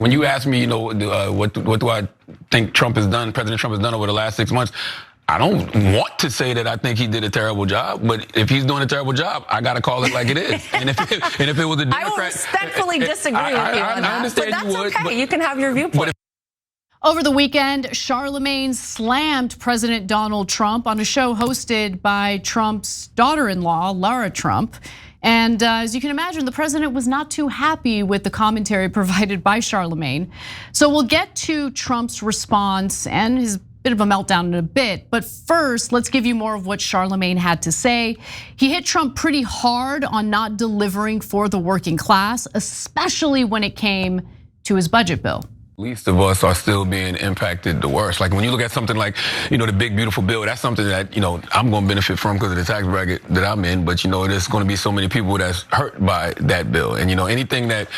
When you ask me, what do I think President Trump has done over the last 6 months, I don't want to say that I think he did a terrible job, but if he's doing a terrible job, I got to call it like it is. And if it was a Democrat, I will respectfully disagree with you on that. I understand but that's you would. okay. You can have your viewpoint. Over the weekend, Charlamagne slammed President Donald Trump on a show hosted by Trump's daughter-in-law, Lara Trump. And as you can imagine, the president was not too happy with the commentary provided by Charlamagne. So we'll get to Trump's response and his bit of a meltdown in a bit. But first, let's give you more of what Charlamagne had to say. He hit Trump pretty hard on not delivering for the working class, especially when it came to his budget bill. Least of us are still being impacted the worst. Like when you look at something like, the big beautiful bill, that's something that, I'm going to benefit from because of the tax bracket that I'm in. But, there's going to be so many people that's hurt by that bill. And, anything that,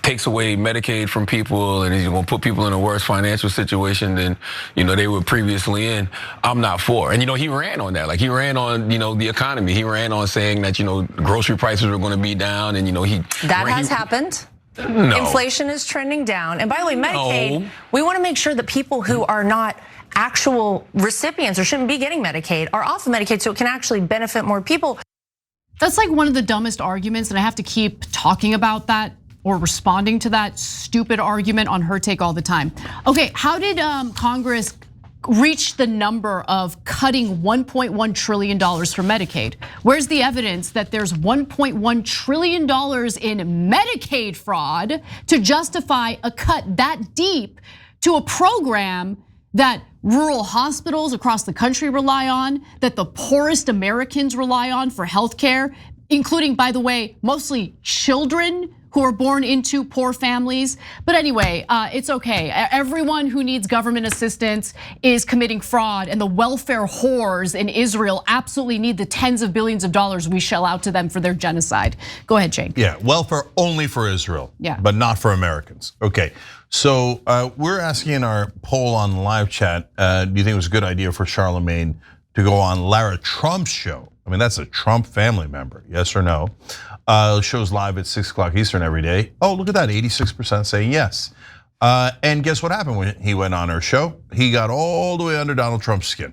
takes away Medicaid from people and is going to put people in a worse financial situation than, they were previously in, I'm not for. And, he ran on that. Like he ran on, the economy. He ran on saying that, grocery prices were going to be down and, That has happened. No. Inflation is trending down. And by the way, Medicaid, we want to make sure that people who are not actual recipients or shouldn't be getting Medicaid are off of Medicaid so it can actually benefit more people. That's like one of the dumbest arguments, and I have to keep talking about that or responding to that stupid argument on Her Take all the time. Okay, how did Congress reach the number of cutting $1.1 trillion from Medicaid? Where's the evidence that there's $1.1 trillion in Medicaid fraud to justify a cut that deep to a program that rural hospitals across the country rely on, that the poorest Americans rely on for healthcare, including, by the way, mostly children who are born into poor families? But anyway, it's okay. Everyone who needs government assistance is committing fraud, and the welfare whores in Israel absolutely need the tens of billions of dollars we shell out to them for their genocide. Go ahead, Jake. Yeah, welfare only for Israel, but not for Americans. Okay, so we're asking in our poll on live chat, do you think it was a good idea for Charlamagne to go on Lara Trump's show? I mean, that's a Trump family member, yes or no? Shows live at 6 o'clock Eastern every day. Oh, look at that, 86% saying yes. And guess what happened when he went on her show? He got all the way under Donald Trump's skin.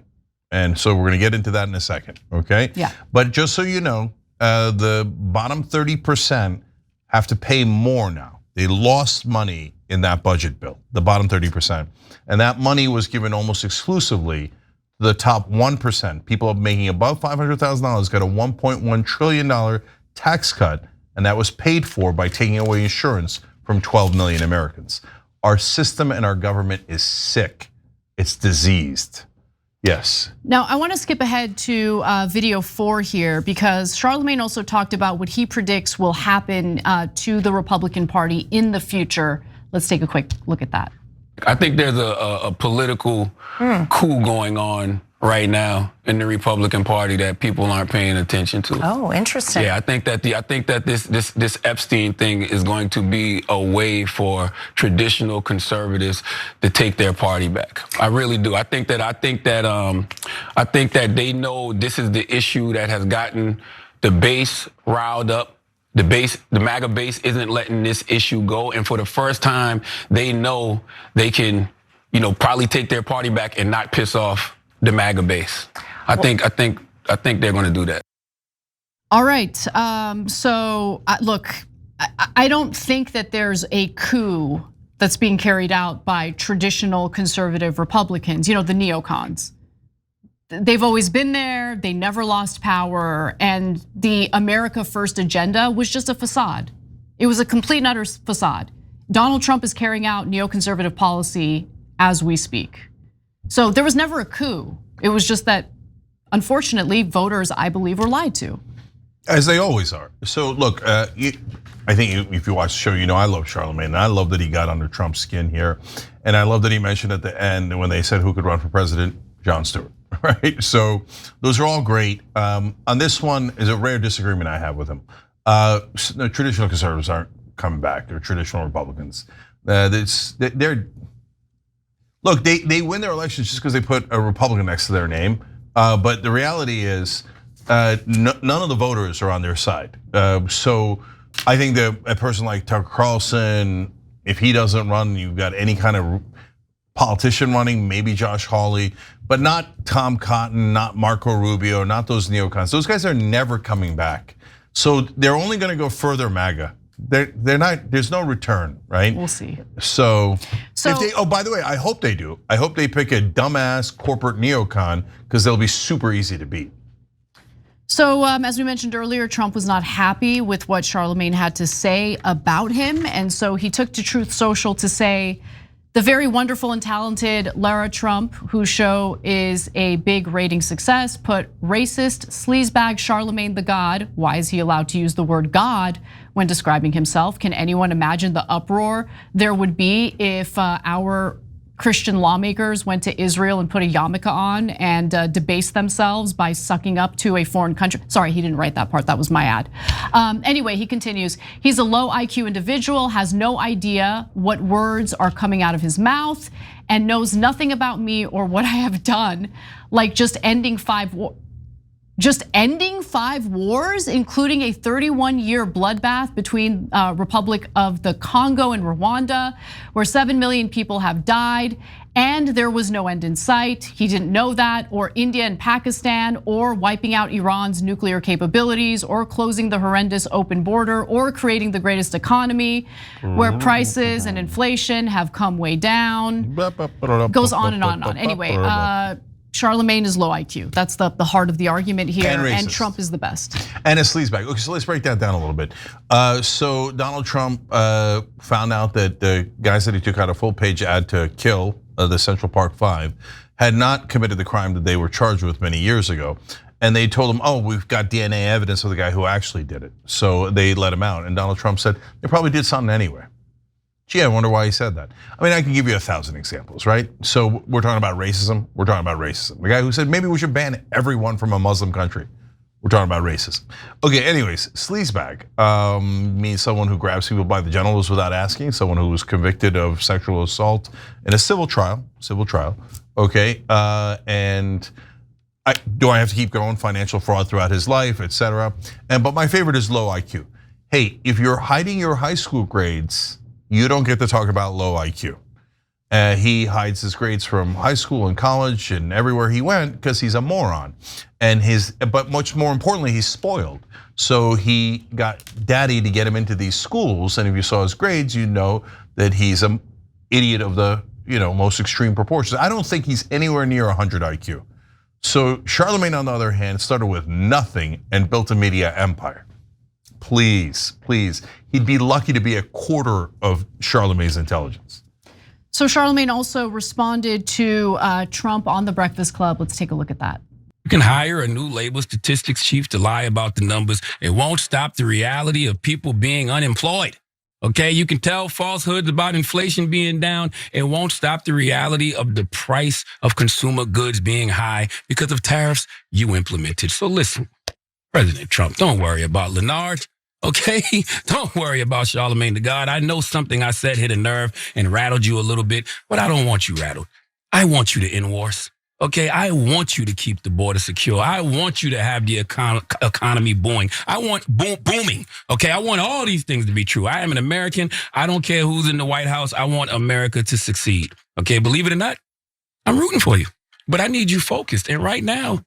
And so we're gonna get into that in a second, okay? Yeah. But just so you know, the bottom 30% have to pay more now. They lost money in that budget bill, the bottom 30%. And that money was given almost exclusively to the top 1%. People making above $500,000 got a $1.1 trillion tax cut, and that was paid for by taking away insurance from 12 million Americans. Our system and our government is sick. It's diseased. Yes. Now, I want to skip ahead to video 4 here because Charlamagne also talked about what he predicts will happen to the Republican Party in the future. Let's take a quick look at that. I think there's a political coup going on right now in the Republican Party that people aren't paying attention to. Oh, interesting. Yeah, I think that this Epstein thing is going to be a way for traditional conservatives to take their party back. I really do. I think that they know this is the issue that has gotten the base riled up. The MAGA base isn't letting this issue go, and for the first time, they know they can, probably take their party back and not piss off the MAGA base. I think they're going to do that. All right. So look, I don't think that there's a coup that's being carried out by traditional conservative Republicans. The neocons. They've always been there. They never lost power, and the America First agenda was just a facade. It was a complete and utter facade. Donald Trump is carrying out neoconservative policy as we speak. So there was never a coup. It was just that, unfortunately, voters, I believe, were lied to. As they always are. So look, I think if you watch the show, I love Charlamagne, and I love that he got under Trump's skin here. And I love that he mentioned at the end when they said who could run for president, Jon Stewart, right? So those are all great. On this one is a rare disagreement I have with him. The traditional conservatives aren't coming back. They're traditional Republicans. Look, they win their elections just because they put a Republican next to their name. But the reality is, none of the voters are on their side. So I think that a person like Tucker Carlson, if he doesn't run, you've got any kind of politician running, maybe Josh Hawley, but not Tom Cotton, not Marco Rubio, not those neocons. Those guys are never coming back. So they're only going to go further MAGA. They're not. There's no return, right? We'll see. So if they, oh, by the way, I hope they do. I hope they pick a dumbass corporate neocon because they'll be super easy to beat. So as we mentioned earlier, Trump was not happy with what Charlamagne had to say about him, and so he took to Truth Social to say, the very wonderful and talented Lara Trump, whose show is a big rating success, put racist sleazebag Charlamagne the God. Why is he allowed to use the word God when describing himself? Can anyone imagine the uproar there would be if our Christian lawmakers went to Israel and put a yarmulke on and debased themselves by sucking up to a foreign country? Sorry, he didn't write that part, that was my ad. Anyway, he continues, he's a low IQ individual, has no idea what words are coming out of his mouth, and knows nothing about me or what I have done, like just ending 5 wars, including a 31-year bloodbath between Republic of the Congo and Rwanda, where 7 million people have died, and there was no end in sight. He didn't know that, or India and Pakistan, or wiping out Iran's nuclear capabilities, or closing the horrendous open border, or creating the greatest economy, where prices and inflation have come way down. Goes on and on and on. Anyway, Charlamagne is low IQ. That's the heart of the argument here, and Trump is the best. And a sleazebag. Okay, so let's break that down a little bit. So Donald Trump found out that the guys that he took out a full-page ad to kill the Central Park Five had not committed the crime that they were charged with many years ago. And they told him, oh, we've got DNA evidence of the guy who actually did it. So they let him out. And Donald Trump said, they probably did something anyway. Gee, I wonder why he said that. I mean, I can give you 1,000 examples, right? So we're talking about racism. We're talking about racism. The guy who said maybe we should ban everyone from a Muslim country. We're talking about racism. Okay, anyways, sleazebag means someone who grabs people by the genitals without asking, someone who was convicted of sexual assault in a civil trial, okay? And do I have to keep going? Financial fraud throughout his life, etc. But my favorite is low IQ. Hey, if you're hiding your high school grades, you don't get to talk about low IQ. He hides his grades from high school and college and everywhere he went because he's a moron. But much more importantly, he's spoiled. So he got daddy to get him into these schools, and if you saw his grades, you know that he's an idiot of the most extreme proportions. I don't think he's anywhere near 100 IQ. So Charlamagne, on the other hand, started with nothing and built a media empire. Please, he'd be lucky to be a quarter of Charlamagne's intelligence. So Charlamagne also responded to Trump on the Breakfast Club. Let's take a look at that. You can hire a new labor statistics chief to lie about the numbers. It won't stop the reality of people being unemployed. Okay, you can tell falsehoods about inflation being down. It won't stop the reality of the price of consumer goods being high because of tariffs you implemented. So listen, President Trump, don't worry about Leonard. Okay, don't worry about Charlamagne the God. I know something I said hit a nerve and rattled you a little bit, but I don't want you rattled. I want you to end wars. Okay, I want you to keep the border secure. I want you to have the economy booming. I want booming. Okay, I want all these things to be true. I am an American. I don't care who's in the White House. I want America to succeed. Okay, believe it or not, I'm rooting for you, but I need you focused. And right now,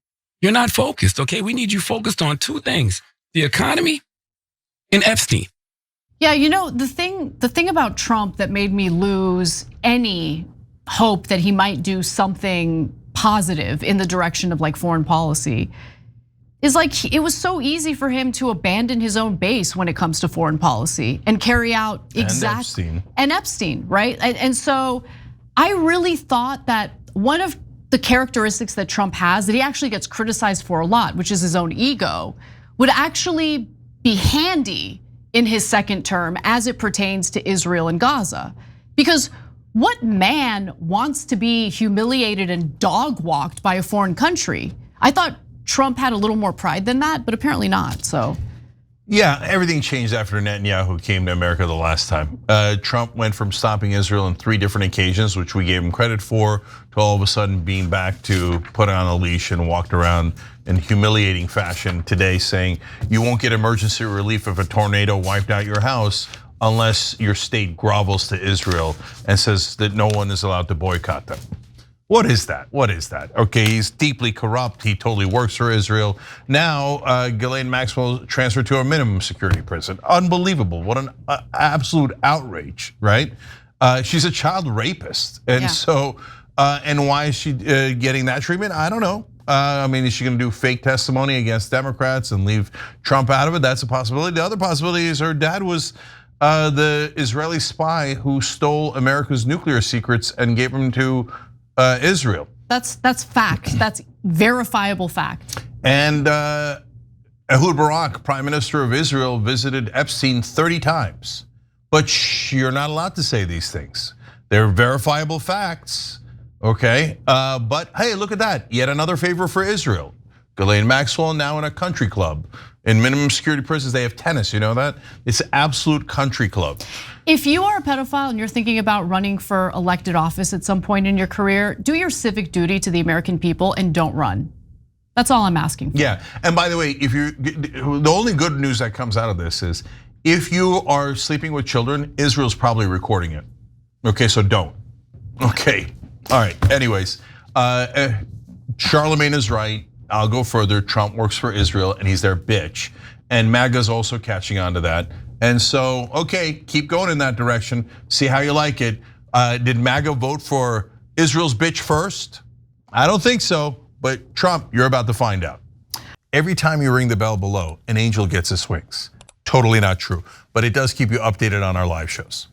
you're not focused. Okay, we need you focused on 2 things: the economy and Epstein. Yeah, the thing about Trump that made me lose any hope that he might do something positive in the direction of like foreign policy is like it was so easy for him to abandon his own base when it comes to foreign policy and carry out Epstein, right? And so I really thought that one of the characteristics that Trump has that he actually gets criticized for a lot, which is his own ego, would actually be handy in his second term as it pertains to Israel and Gaza. Because what man wants to be humiliated and dog walked by a foreign country? I thought Trump had a little more pride than that, but apparently not, so. Yeah, everything changed after Netanyahu came to America the last time. Trump went from stopping Israel on 3 different occasions, which we gave him credit for, to all of a sudden being back to put on a leash and walked around in humiliating fashion today saying, you won't get emergency relief if a tornado wiped out your house. unless your state grovels to Israel and says that no one is allowed to boycott them. What is that? What is that? Okay, he's deeply corrupt. He totally works for Israel. Now, Ghislaine Maxwell transferred to a minimum security prison. Unbelievable. What an absolute outrage, right? She's a child rapist. And so, and why is she getting that treatment? I don't know. I mean, is she gonna do fake testimony against Democrats and leave Trump out of it? That's a possibility. The other possibility is her dad was the Israeli spy who stole America's nuclear secrets and gave them to Israel. That's fact. That's verifiable fact. And Ehud Barak, Prime Minister of Israel, visited Epstein 30 times. But you're not allowed to say these things. They're verifiable facts, okay? But hey, look at that. Yet another favor for Israel. Ghislaine Maxwell now in a country club. In minimum security prisons, they have tennis, you know that? It's an absolute country club. If you are a pedophile and you're thinking about running for elected office at some point in your career, do your civic duty to the American people and don't run. That's all I'm asking for. Yeah, and by the way, the only good news that comes out of this is if you are sleeping with children, Israel's probably recording it. Okay, so don't. Okay, all right, anyways. Charlamagne is right. I'll go further. Trump works for Israel and he's their bitch. And MAGA's also catching on to that. And so, okay, keep going in that direction. See how you like it. Did MAGA vote for Israel's bitch first? I don't think so, but Trump, you're about to find out. Every time you ring the bell below, an angel gets his wings. Totally not true, but it does keep you updated on our live shows.